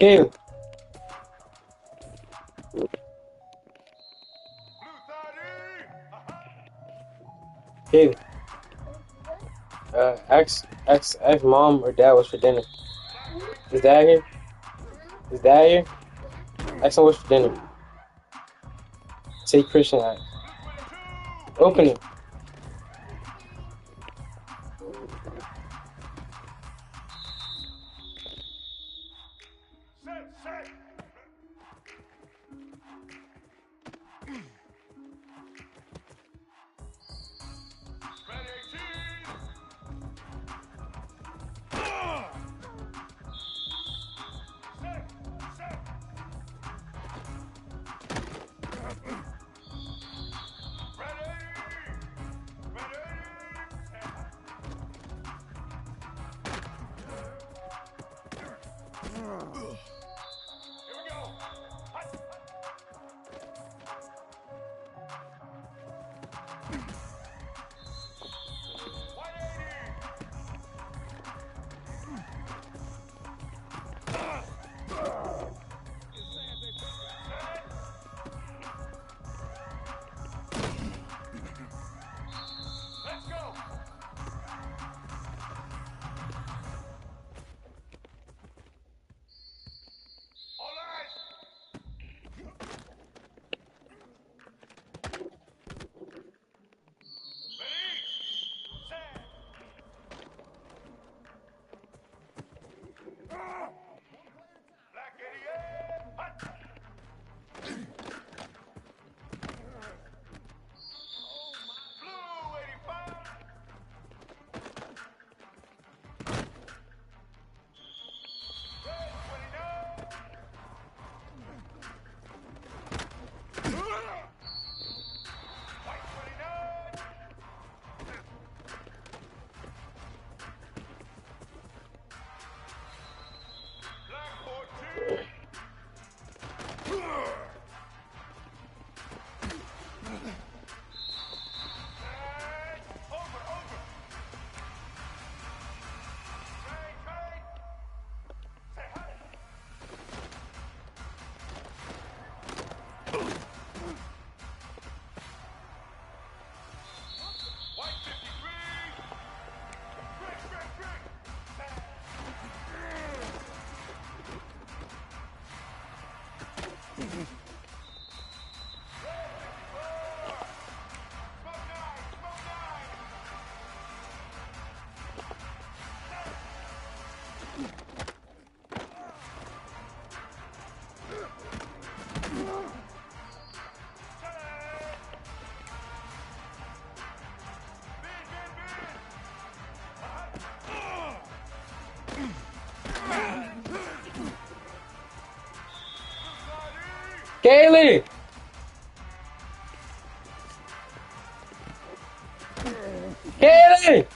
Gabe. Gabe. Ask mom or dad what's for dinner. Is dad here? Is dad here? Ask him what's for dinner. Say Christian hat. Open it. Kaylee! Kaylee!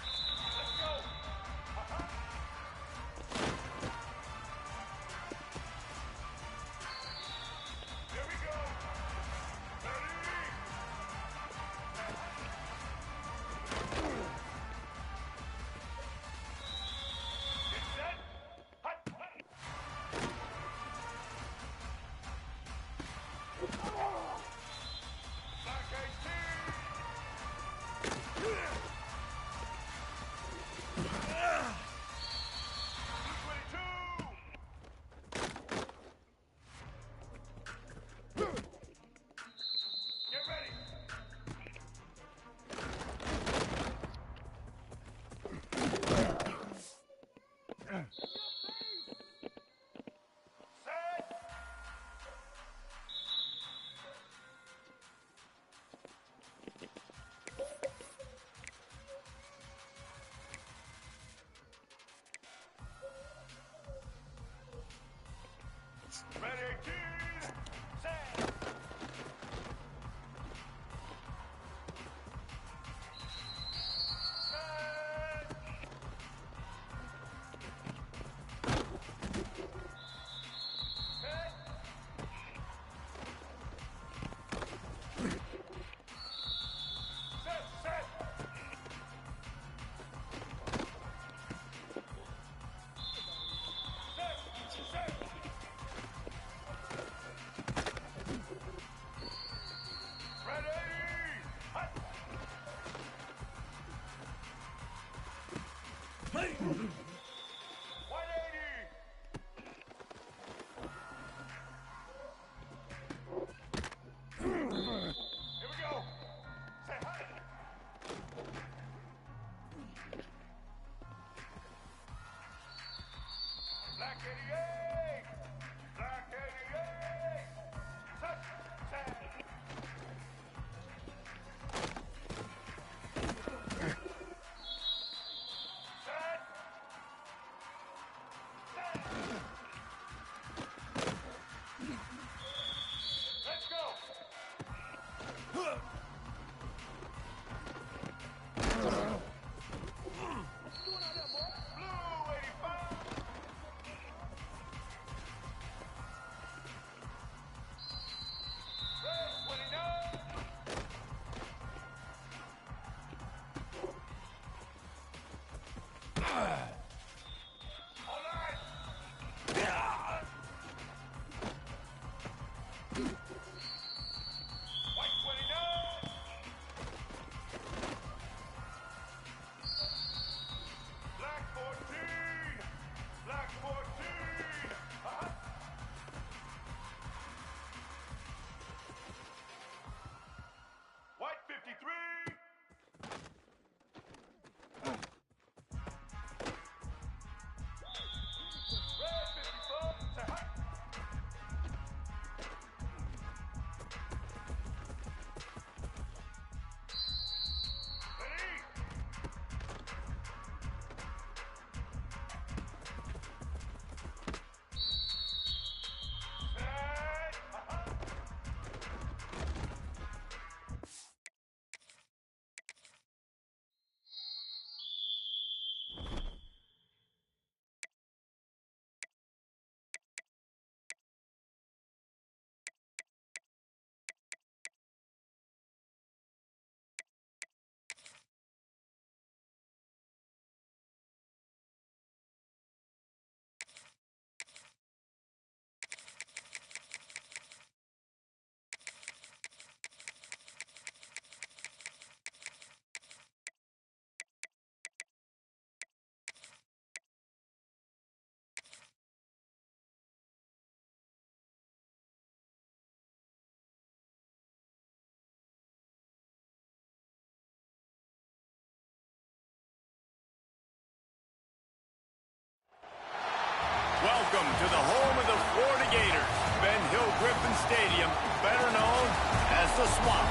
Welcome to the home of the Florida Gators, Ben Hill Griffin Stadium, better known as the Swamp.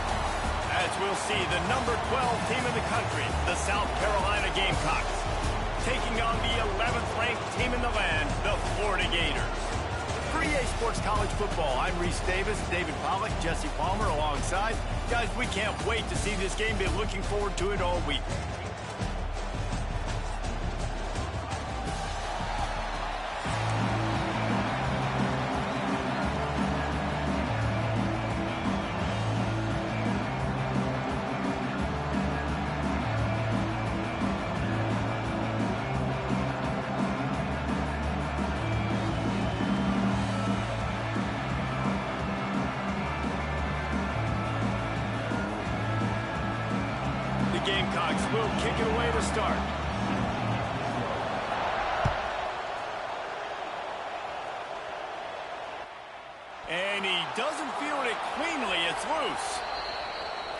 As we'll see, the number 12 team in the country, the South Carolina Gamecocks, taking on the 11th ranked team in the land, the Florida Gators. For EA Sports College Football, I'm Reese Davis, David Pollack, Jesse Palmer alongside. Guys, we can't wait to see this game. Been looking forward to it all week. Gamecocks will kick it away to start. And he doesn't field it cleanly. It's loose.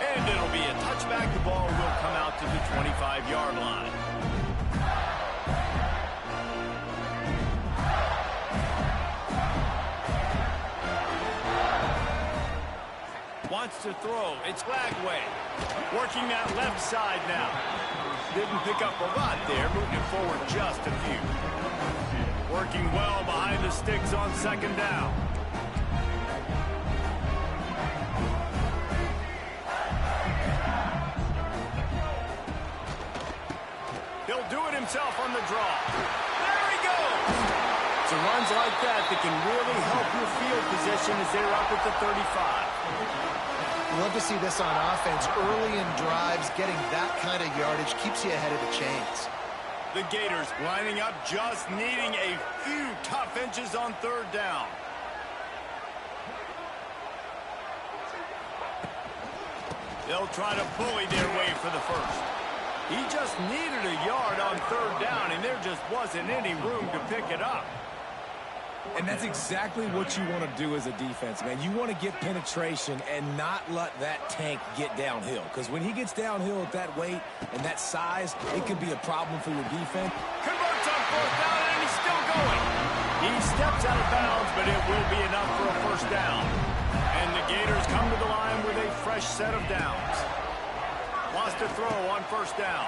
And it'll be a touchback. The ball will come out to the 25-yard line. Wants to throw. It's Lagway. Working that left side now. Didn't pick up a lot there. Moving it forward just a few. Working well behind the sticks on second down. He'll do it himself on the draw. There he goes. It's runs like that can really help your field position as they're up at the 35. You love to see this on offense. Early in drives, getting that kind of yardage keeps you ahead of the chains. The Gators lining up, just needing a few tough inches on third down. They'll try to bully their way for the first. He just needed a yard on third down, and there just wasn't any room to pick it up. And that's exactly what you want to do as a defense, man. You want to get penetration and not let that tank get downhill. Because when he gets downhill at that weight and that size, it could be a problem for your defense. Converts on fourth down, and he's still going. He steps out of bounds, but it will be enough for a first down. And the Gators come to the line with a fresh set of downs. Lost a throw on first down.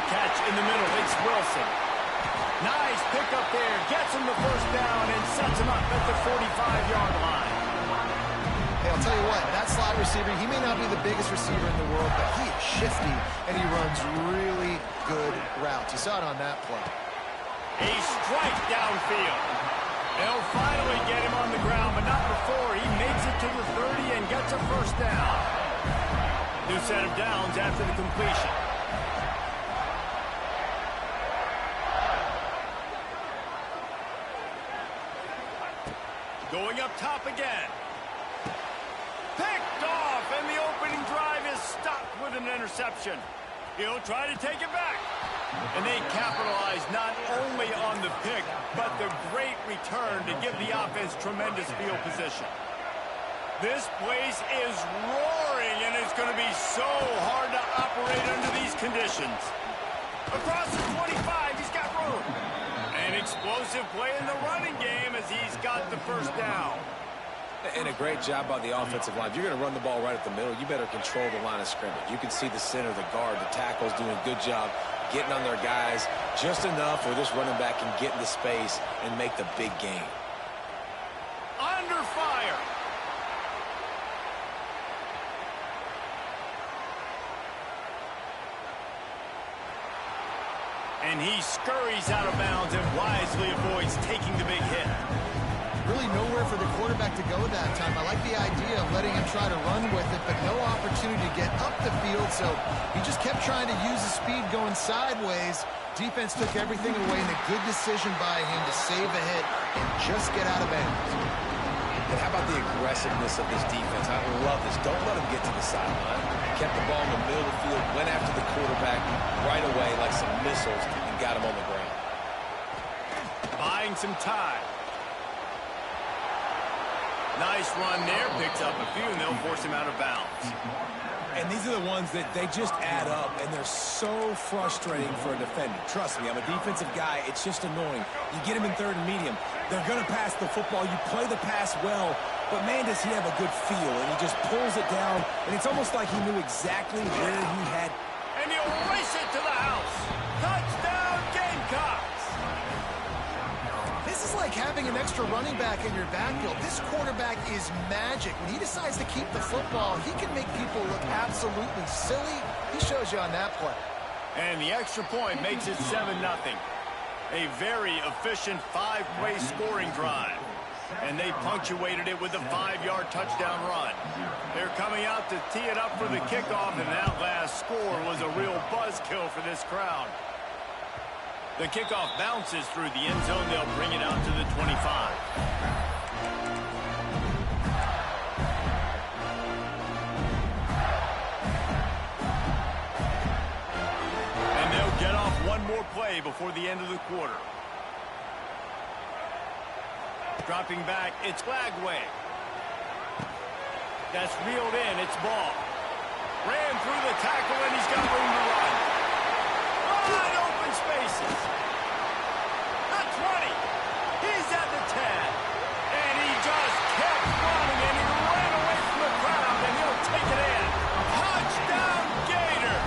Catch in the middle. It's Wilson. Nice pickup there. Gets him the first down and sets him up at the 45-yard line. Hey, I'll tell you what, that slot receiver, he may not be the biggest receiver in the world, but he is shifty, and he runs really good routes. You saw it on that play. A strike downfield. They'll finally get him on the ground, but not before he makes it to the 30 and gets a first down. New set of downs after the completion. Going up top again. Picked off, and the opening drive is stopped with an interception. He'll try to take it back. And they capitalize not only on the pick, but the great return to give the offense tremendous field position. This place is roaring, and it's going to be so hard to operate under these conditions. Across the 25, he's got room. An explosive play in the running game as he's got the first down. And a great job by the offensive line. If you're going to run the ball right at the middle, you better control the line of scrimmage. You can see the center, the guard, the tackles doing a good job getting on their guys just enough where this running back can get into space and make the big game. Under fire. And he scurries out of bounds and wisely avoids taking the big hit. Really nowhere for the quarterback to go that time. I like the idea of letting him try to run with it, but no opportunity to get up the field, so he just kept trying to use the speed going sideways. Defense took everything away, and a good decision by him to save a hit and just get out of bounds. And how about the aggressiveness of this defense? I love this. Don't let him get to the sideline. Kept the ball in the middle of the field, went after the quarterback right away like some missiles, and got him on the ground. Buying some time. Nice run there. Picks up a few, and they'll force him out of bounds. And these are the ones that they just add up, and they're so frustrating for a defender. Trust me, I'm a defensive guy. It's just annoying. You get him in third and medium. They're going to pass the football. You play the pass well, but, man, does he have a good feel. And he just pulls it down, and it's almost like he knew exactly where he had. And he'll race it to the house. Touchdown, Gamecocks. This is like having an extra running back in your backfield. This quarterback is magic. When he decides to keep the football, he can make people look absolutely silly. He shows you on that play. And the extra point makes it 7-0. A very efficient 5-play scoring drive. And they punctuated it with a 5-yard touchdown run. They're coming out to tee it up for the kickoff, and that last score was a real buzzkill for this crowd. The kickoff bounces through the end zone. They'll bring it out to the 25. And they'll get off one more play before the end of the quarter. Dropping back, it's Flagway. That's reeled in, it's ball. Ran through the tackle, and he's got room to run. Wide open spaces. The 20. He's at the 10. And he just kept running, and he ran away from the crowd, and he'll take it in. Touchdown, Gator.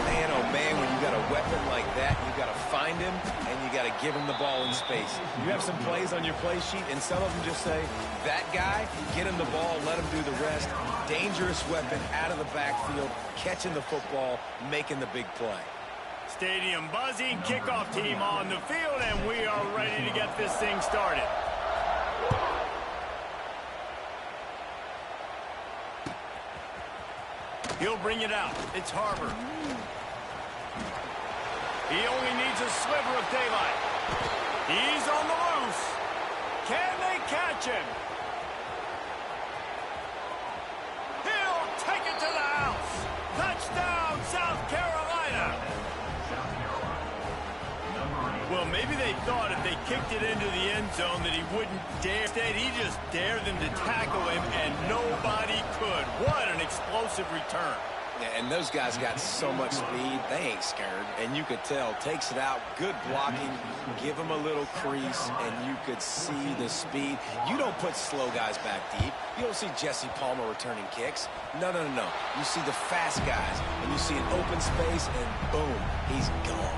Man, oh man, when you got a weapon like that, you got to find him, and you got to give him the ball in space. You have some plays on your play sheet, and some of them just say, that guy, get him the ball, let him do the rest. Dangerous weapon out of the backfield, catching the football, making the big play. Stadium buzzing, kickoff team on the field, and we are ready to get this thing started. He'll bring it out. It's Harbor. He only needs a sliver of daylight. He's on the loose. Can they catch him? He'll take it to the house. Touchdown, South Carolina! Well, maybe they thought if they kicked it into the end zone that he wouldn't dare. Instead, he just dared them to tackle him, and nobody could. What an explosive return. Yeah, and those guys got so much speed, they ain't scared. And you could tell, takes it out, good blocking, give him a little crease, and you could see the speed. You don't put slow guys back deep. You don't see Jesse Palmer returning kicks. No, no, no, no. You see the fast guys, and you see an open space, and boom, he's gone.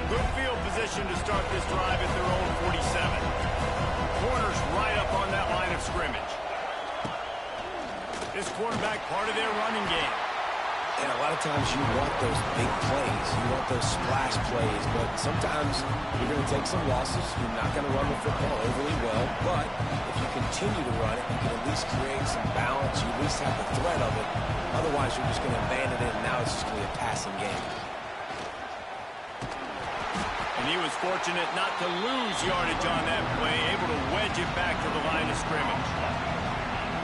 Good field position to start this drive at their own 47. Corners right up on that line of scrimmage. This quarterback part of their running game. And a lot of times you want those big plays. You want those splash plays. But sometimes you're going to take some losses. You're not going to run the football overly well. But if you continue to run it, you can at least create some balance. You at least have the threat of it. Otherwise, you're just going to abandon it, and now it's just going to be a passing game. And he was fortunate not to lose yardage on that play, able to wedge it back to the line of scrimmage.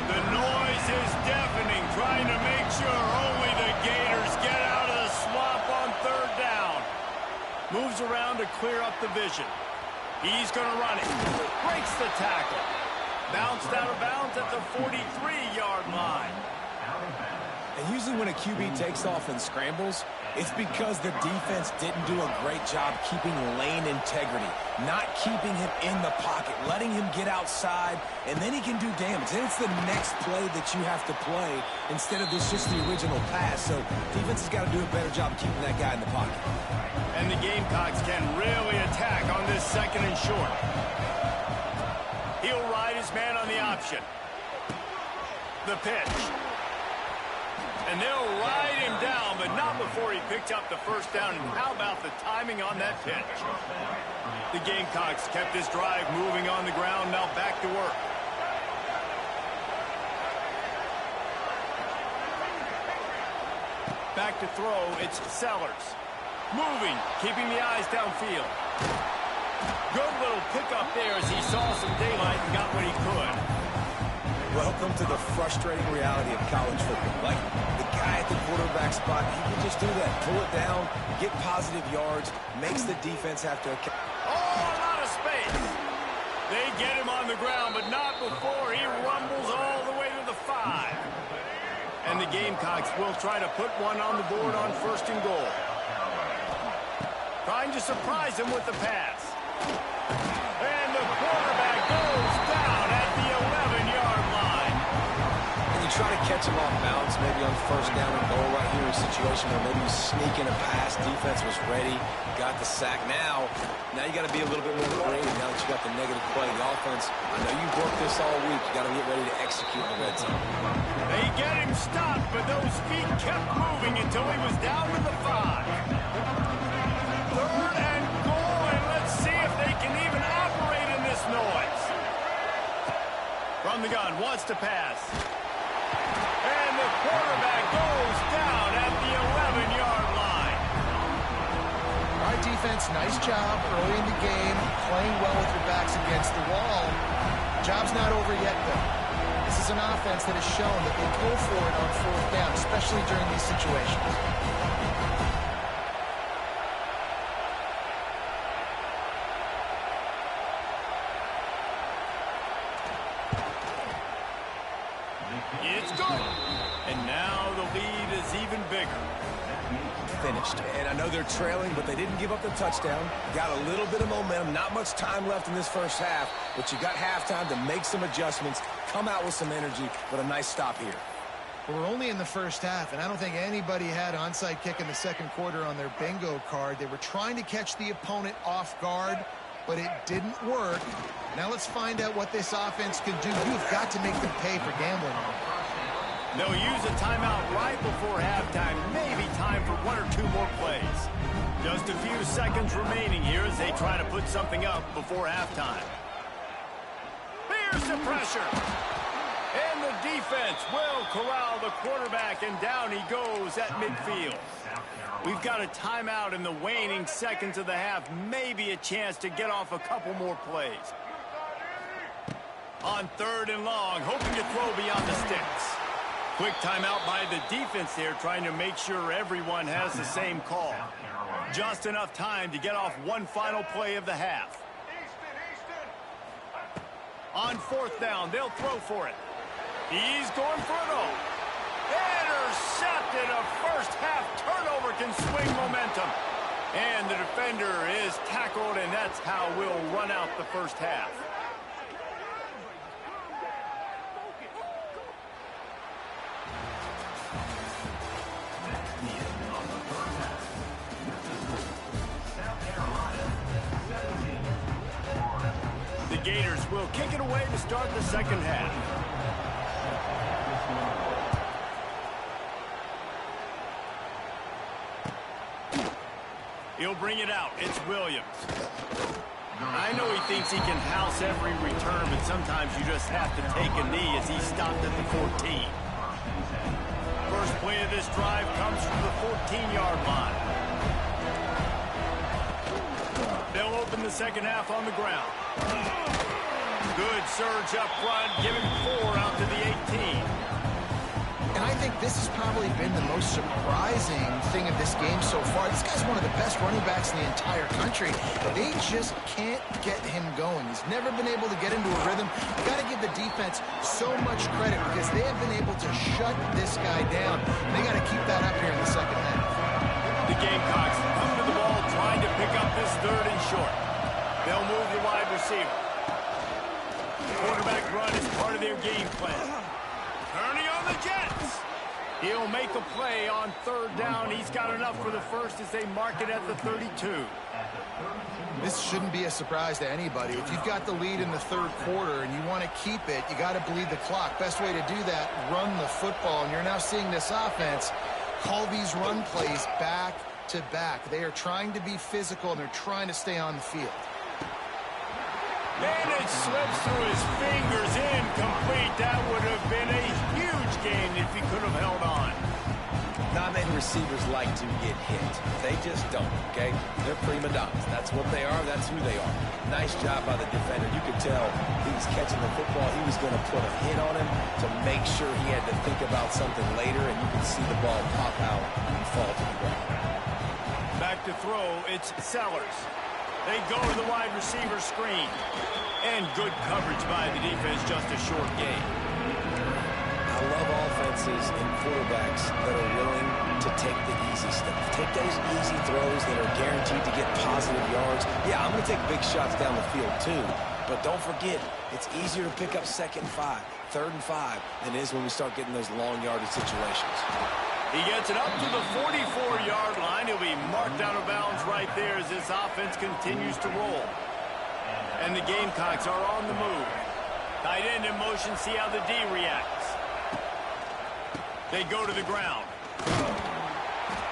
The noise is deafening, trying to make sure only the Gators get out of the swamp on third down. Moves around to clear up the vision. He's going to run it. Breaks the tackle. Bounced out of bounds at the 43-yard line. And usually when a QB takes off and scrambles, it's because the defense didn't do a great job keeping lane integrity, not keeping him in the pocket, letting him get outside, and then he can do damage. Then it's the next play that you have to play instead of this just the original pass. So defense has got to do a better job keeping that guy in the pocket. And the Gamecocks can really attack on this second and short. He'll ride his man on the option. The pitch. And they'll ride him down, but not before he picked up the first down. And how about the timing on that pitch? The Gamecocks kept this drive moving on the ground, now back to work. Back to throw, it's Sellers. Moving, keeping the eyes downfield. Good little pickup there as he saw some daylight and got what he could. Welcome to the frustrating reality of college football. Like, the guy at the quarterback spot, he can just do that. Pull it down, get positive yards, makes the defense have to... Oh, a lot of space. They get him on the ground, but not before he rumbles all the way to the 5. And the Gamecocks will try to put one on the board on first and goal. Trying to surprise him with the pass. And the quarterback goes down at the 11-yard line. And you try to catch him off balance, maybe on first down and goal right here in a situation where maybe you sneak in a pass, defense was ready, got the sack. Now you got to be a little bit more creative now that you got the negative play. The offense, I know you've worked this all week. You got to get ready to execute in the red zone. They get him stopped, but those feet kept moving until he was down to the 5. Third and goal, and let's see if they can even operate in this noise. From the gun, wants to pass. And the quarterback goes down at the 11-yard line. All right, defense, nice job early in the game, playing well with your backs against the wall. Job's not over yet, though. This is an offense that has shown that they go for it on fourth down, especially during these situations. It's good. And now the lead is even bigger. Finished. And I know they're trailing, but they didn't give up the touchdown. Got a little bit of momentum. Not much time left in this first half, but you got halftime to make some adjustments, come out with some energy, but a nice stop here. We're only in the first half, and I don't think anybody had onside kick in the second quarter on their bingo card. They were trying to catch the opponent off guard, but it didn't work. Now let's find out what this offense can do. You've got to make them pay for gambling. They'll use a timeout right before halftime. Maybe time for one or two more plays. Just a few seconds remaining here as they try to put something up before halftime. Here's the pressure. And the defense will corral the quarterback, and down he goes at midfield. We've got a timeout in the waning seconds of the half. Maybe a chance to get off a couple more plays. On 3rd and long, hoping to throw beyond the sticks. Quick timeout by the defense there, trying to make sure everyone has the same call. Just enough time to get off one final play of the half. On 4th down, they'll throw for it. He's going for it all. Intercepted. A first-half turnover can swing momentum. And the defender is tackled, and that's how we'll run out the first half. The Gators will kick it away to start the second half. He'll bring it out. It's Williams. I know he thinks he can house every return, but sometimes you just have to take a knee as he stopped at the 14. First play of this drive comes from the 14-yard line. They'll open the second half on the ground. Good surge up front, giving 4 out to the 18. And I think this has probably been the most surprising thing of this game so far. This guy's one of the best running backs in the entire country. They just can't get him going. He's never been able to get into a rhythm. You got to give the defense so much credit because they have been able to shut this guy down. And they got to keep that up here in the second half. The Gamecocks come to the ball trying to pick up this 3rd and short. They'll move the wide receiver. Quarterback run is part of their game plan. Turning on the Jets. He'll make a play on 3rd down. He's got enough for the first as they mark it at the 32. This shouldn't be a surprise to anybody. If you've got the lead in the 3rd quarter and you want to keep it, you got to bleed the clock. Best way to do that, run the football. And you're now seeing this offense call these run plays back to back. They are trying to be physical and they're trying to stay on the field. And it slips through his fingers, incomplete. That would have been a huge gain if he could have held on. Not many receivers like to get hit. They just don't, okay? They're prima donnas. That's what they are. That's who they are. Nice job by the defender. You could tell he was catching the football. He was going to put a hit on him to make sure he had to think about something later, and you can see the ball pop out and fall to the ground. Back to throw, it's Sellers. They go to the wide receiver screen. And good coverage by the defense, just a short gain. I love offenses and quarterbacks that are willing to take the easy stuff. Take those easy throws that are guaranteed to get positive yards. Yeah, I'm going to take big shots down the field too. But don't forget, it's easier to pick up 2nd and 5, 3rd and 5 than it is when we start getting those long yardage situations. He gets it up to the 44-yard line. He'll be marked out of bounds right there as this offense continues to roll. And the Gamecocks are on the move. Tight end in motion, see how the D reacts. They go to the ground.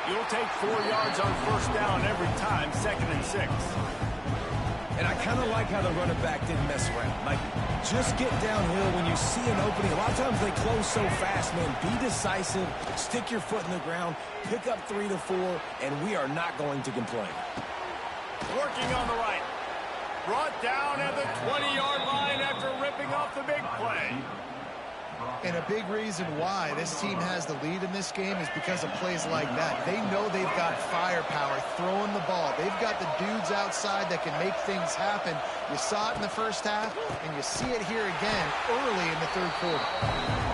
You'll take 4 yards on 1st down every time, 2nd and 6. And I kind of like how the running back didn't mess around. Like, just get downhill when you see an opening. A lot of times they close so fast, man. Be decisive, stick your foot in the ground, pick up 3 to 4, and we are not going to complain. Working on the right. Brought down at the 20-yard line after ripping off the big play. And a big reason why this team has the lead in this game is because of plays like that. They know they've got firepower throwing the ball. They've got the dudes outside that can make things happen. You saw it in the first half, and you see it here again early in the 3rd quarter.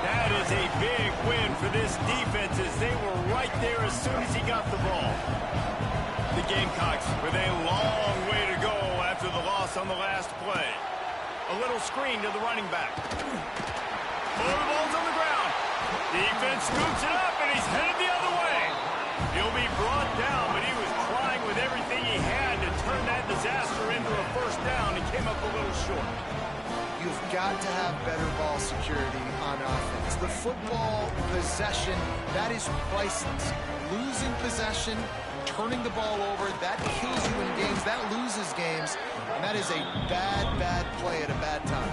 That is a big win for this defense as they were right there as soon as he got the ball. The Gamecocks with a long way to go after the loss on the last play. A little screen to the running back. Oh, the ball's on the ground. Defense scoops it up, and he's headed the other way. He'll be brought down, but he was trying with everything he had to turn that disaster into a 1st down and came up a little short. You've got to have better ball security on offense. The football possession, that is priceless. Losing possession, turning the ball over, that kills you in games, that loses games, and that is a bad, bad play at a bad time.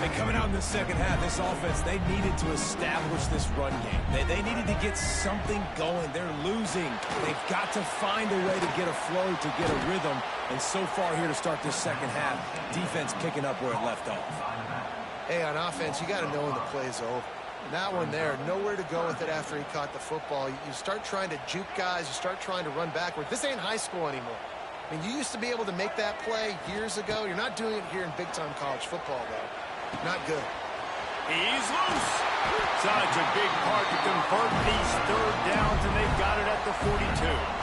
And coming out in the second half, this offense, they needed to establish this run game. They needed to get something going. They're losing. They've got to find a way to get a flow, to get a rhythm. And so far here to start this second half, defense picking up where it left off. Hey, on offense, you got to know when the play's over. And that one there, nowhere to go with it after he caught the football. You start trying to juke guys. You start trying to run backward. This ain't high school anymore. I mean, you used to be able to make that play years ago. You're not doing it here in big-time college football, though. Not good. He's loose. Such a big part to convert these third downs, and they've got it at the 42.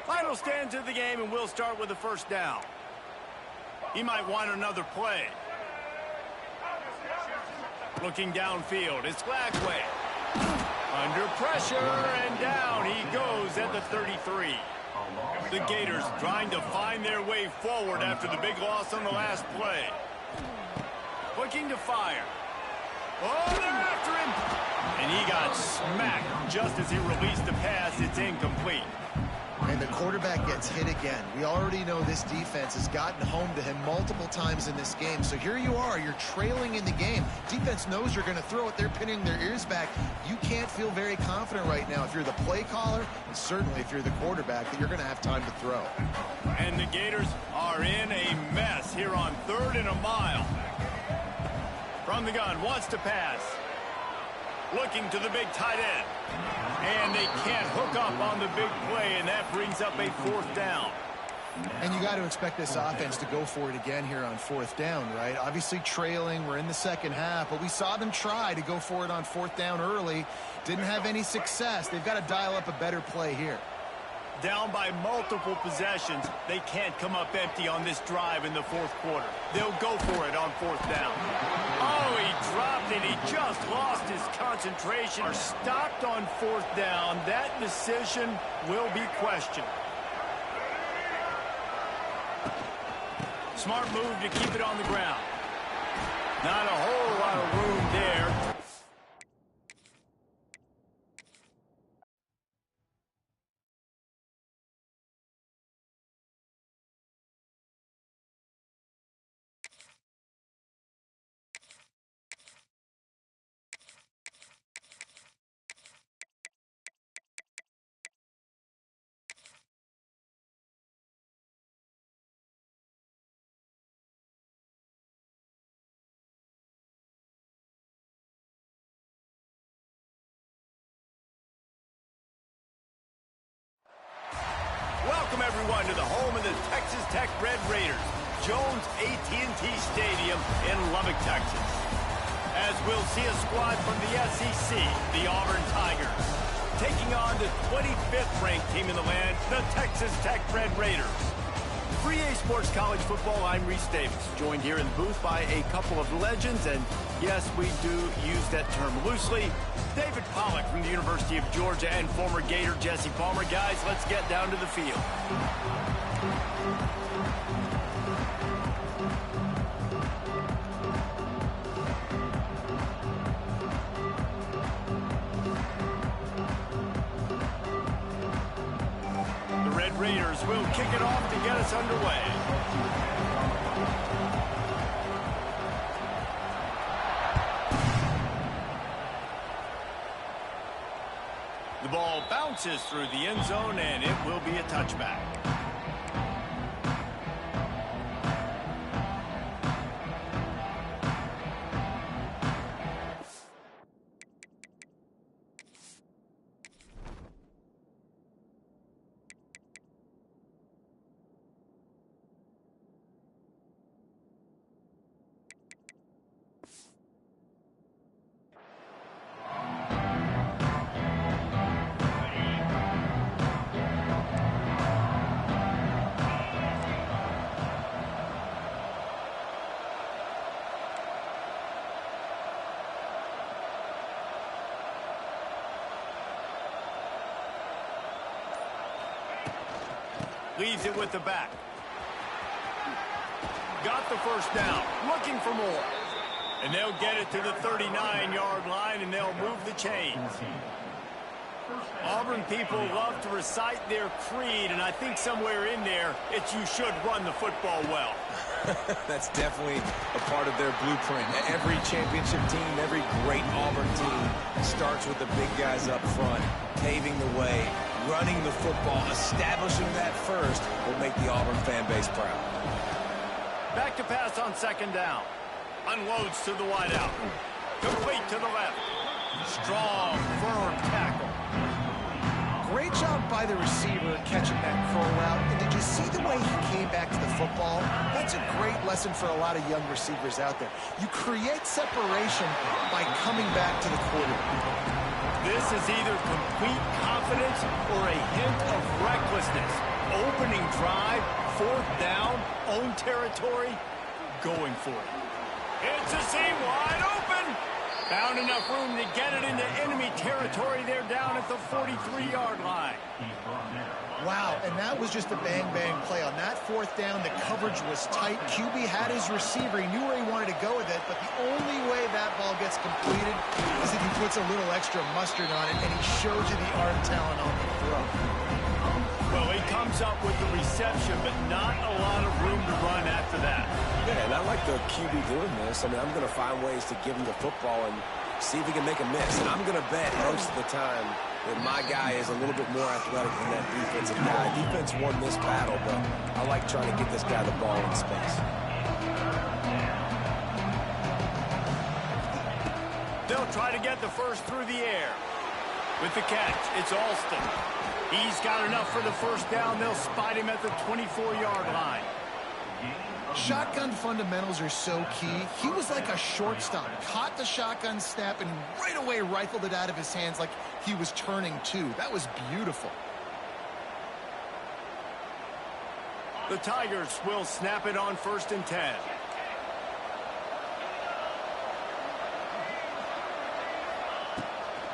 Final stands of the game, and we'll start with the first down. He might want another play. Looking downfield, it's Flagway. Under pressure, and down he goes at the 33. The Gators trying to find their way forward after the big loss on the last play. Looking to fire. Oh, they're after him. And he got smacked just as he released the pass. It's incomplete. And the quarterback gets hit again. We already know this defense has gotten home to him multiple times in this game. So here you are, you're trailing in the game. Defense knows you're going to throw it. They're pinning their ears back. You can't feel very confident right now if you're the play caller, and certainly if you're the quarterback, that you're going to have time to throw. And the Gators are in a mess here on 3rd and a mile. From the gun, wants to pass. Looking to the big tight end. And they can't hook up on the big play, and that brings up a 4th down. And you got to expect this offense to go for it again here on 4th down, right? Obviously trailing, we're in the second half, but we saw them try to go for it on 4th down early. Didn't have any success. They've got to dial up a better play here. Down by multiple possessions, they can't come up empty on this drive in the 4th quarter. They'll go for it on 4th down. Oh, he dropped it. He just lost his concentration. Or stopped on 4th down. That decision will be questioned. Smart move to keep it on the ground. Not a whole lot of room there. Welcome, everyone, to the home of the Texas Tech Red Raiders, Jones AT&T Stadium in Lubbock, Texas. As we'll see a squad from the SEC, the Auburn Tigers, taking on the 25th ranked team in the land, the Texas Tech Red Raiders. For EA Sports College Football, I'm Reese Davis, joined here in the booth by a couple of legends, and yes, we do use that term loosely. David Pollack from the University of Georgia and former Gator Jesse Palmer. Guys, let's get down to the field. The Red Raiders will kick it off to get us underway. The ball bounces through the end zone, and it will be a touchback. Leaves it with the back. Got the first down. Looking for more. And they'll get it to the 39-yard line, and they'll move the chains. Auburn people love to recite their creed, and I think somewhere in there, it's you should run the football well. That's definitely a part of their blueprint. Every championship team, every great Auburn team starts with the big guys up front, paving the way, running the football, establishing that first will make the Auburn fan base proud. Back to pass on second down. Unloads to the wideout. Complete to the left. Strong, firm tackle. Great job by the receiver catching that curl route. And did you see the way he came back to the football? That's a great lesson for a lot of young receivers out there. You create separation by coming back to the quarterback. This is either complete confidence or a hint of recklessness. Opening drive, fourth down, own territory, going for it. It's a seam wide open. Found enough room to get it into enemy territory. They're down at the 43-yard line. Wow, and that was just a bang-bang play. On that fourth down, the coverage was tight. QB had his receiver. He knew where he wanted to go with it, but the only way that ball gets completed is if he puts a little extra mustard on it, and he shows you the arm talent on the throw. Well, he comes up with the reception, but not a lot of room to run after that. Yeah, and I like the QB doing this. I mean, I'm going to find ways to give him the football and see if he can make a miss. And I'm going to bet most of the time that my guy is a little bit more athletic than that defensive guy. Defense won this battle, but I like trying to get this guy the ball in space. They'll try to get the first through the air. With the catch, it's Alston. He's got enough for the first down. They'll spot him at the 24-yard line. Shotgun fundamentals are so key. He was like a shortstop. Caught the shotgun snap and right away rifled it out of his hands like he was turning two. That was beautiful. The Tigers will snap it on 1st and 10.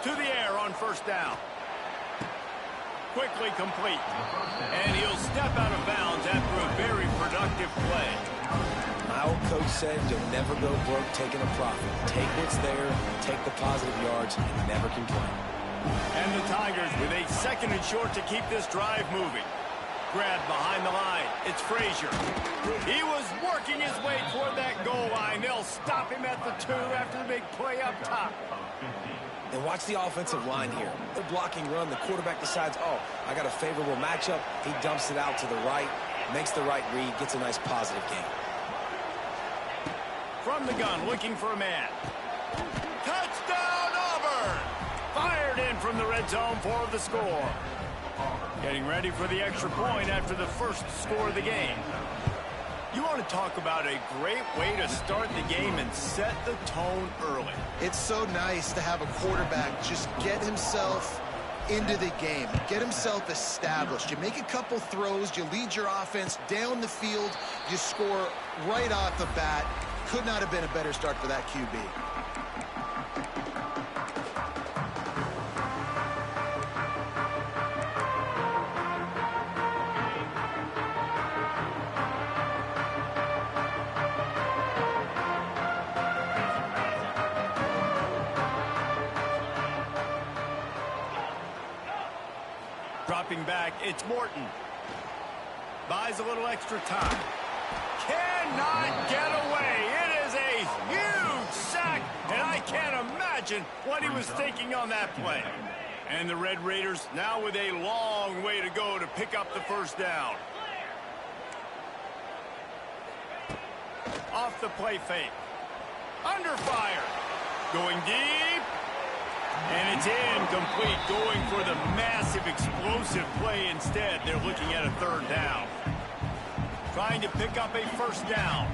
To the air on first down. Quickly complete. And he'll step out of bounds after a very productive play. My old coach said you'll never go broke taking a profit. Take what's there, take the positive yards, and never complain. And the Tigers with a 2nd and short to keep this drive moving. Grab behind the line. It's Frazier. He was working his way toward that goal line. They'll stop him at the 2 after the big play up top. And watch the offensive line here. The blocking run, the quarterback decides, oh, I got a favorable matchup. He dumps it out to the right, makes the right read, gets a nice positive gain. From the gun, looking for a man. Touchdown, Auburn! Fired in from the red zone for the score. Getting ready for the extra point after the first score of the game. You want to talk about a great way to start the game and set the tone early. It's so nice to have a quarterback just get himself into the game, get himself established. You make a couple throws, you lead your offense down the field, you score right off the bat. Could not have been a better start for that QB. Dropping back, it's Morton. Buys a little extra time. Cannot get away. It is a huge sack, and I can't imagine what he was thinking on that play. And the Red Raiders now with a long way to go to pick up the first down. Off the play fake. Under fire. Going deep. And it's incomplete, going for the massive explosive play instead. They're looking at a 3rd down. Trying to pick up a first down.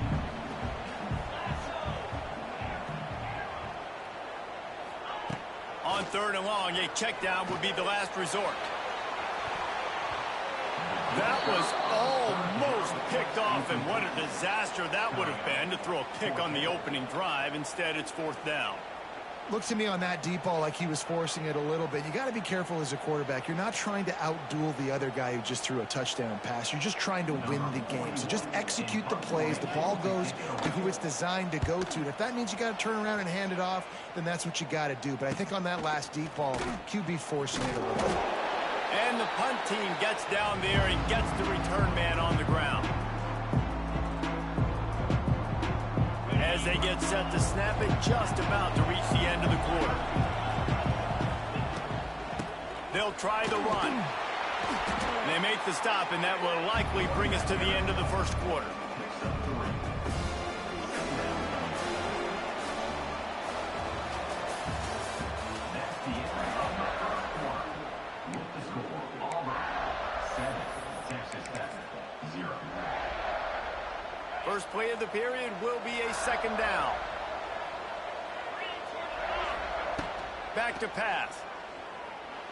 On 3rd and long, a check down would be the last resort. That was almost picked off, and what a disaster that would have been to throw a pick on the opening drive. Instead, it's 4th down. Looked to me on that deep ball like he was forcing it a little bit. You got to be careful as a quarterback. You're not trying to outduel the other guy who just threw a touchdown pass. You're just trying to win the game. So just execute the plays. The ball goes to who it's designed to go to. And if that means you got to turn around and hand it off, then that's what you got to do. But I think on that last deep ball, QB forcing it a little bit. And the punt team gets down there and gets the return man on the ground. As they get set to snap it, just about to reach the end of the quarter. They'll try the run. They make the stop, and that will likely bring us to the end of the first quarter. First play of the period will be a second down. Back to pass.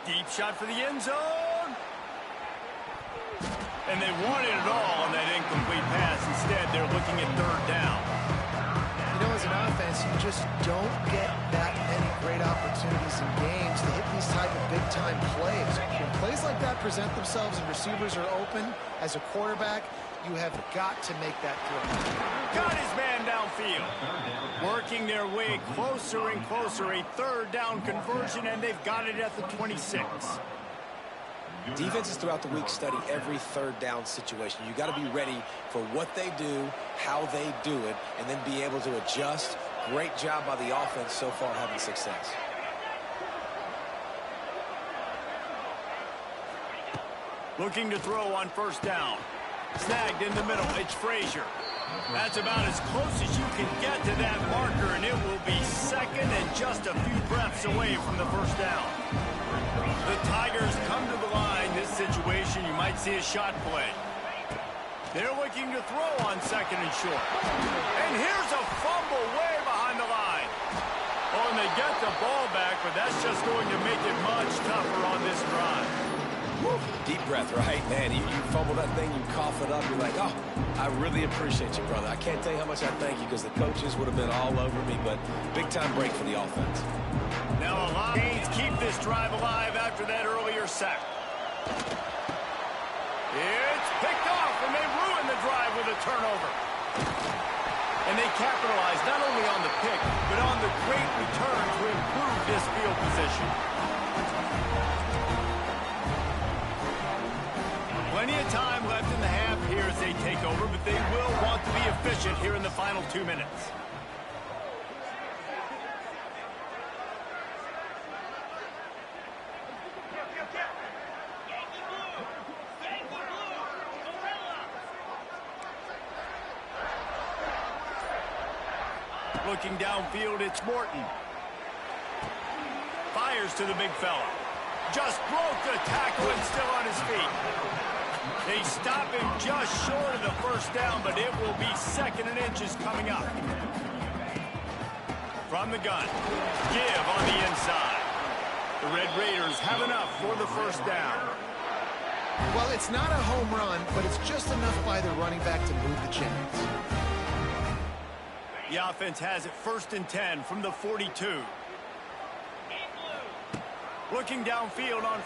Deep shot for the end zone. And they wanted it all on that incomplete pass. Instead, they're looking at third down. You know, as an offense, you just don't get that many great opportunities in games to hit these type of big-time plays. When plays like that present themselves and receivers are open, as a quarterback, you have got to make that throw. Got his man downfield. Working their way closer and closer. A third down conversion, and they've got it at the 26. Defenses throughout the week study every third down situation. You got to be ready for what they do, how they do it, and then be able to adjust. Great job by the offense so far having success. Looking to throw on first down. Snagged in the middle. It's Frazier. That's about as close as you can get to that marker, and it will be second and just a few breaths away from the first down. The Tigers come to the line. This situation, you might see a shot play. They're looking to throw on second and short. And here's a fumble way behind the line. Oh, and they get the ball back, but that's just going to make it much tougher on this drive. Woo. Deep breath, right? Man, you fumble that thing, you cough it up, you're like, oh, I really appreciate you, brother. I can't tell you how much I thank you because the coaches would have been all over me, but big-time break for the offense. Now a lot of gains keep this drive alive after that earlier sack. It's picked off, and they ruin the drive with a turnover. And they capitalize not only on the pick, but on the great return to improve this field position. Plenty of time left in the half here as they take over, but they will want to be efficient here in the final 2 minutes. Looking downfield, it's Morton. Fires to the big fella. Just broke the tackle and still on his feet. They stop him just short of the first down, but it will be second and inches coming up. From the gun. Give on the inside. The Red Raiders have enough for the first down. Well, it's not a home run, but it's just enough by the running back to move the chains. The offense has it 1st and 10 from the 42. Looking downfield on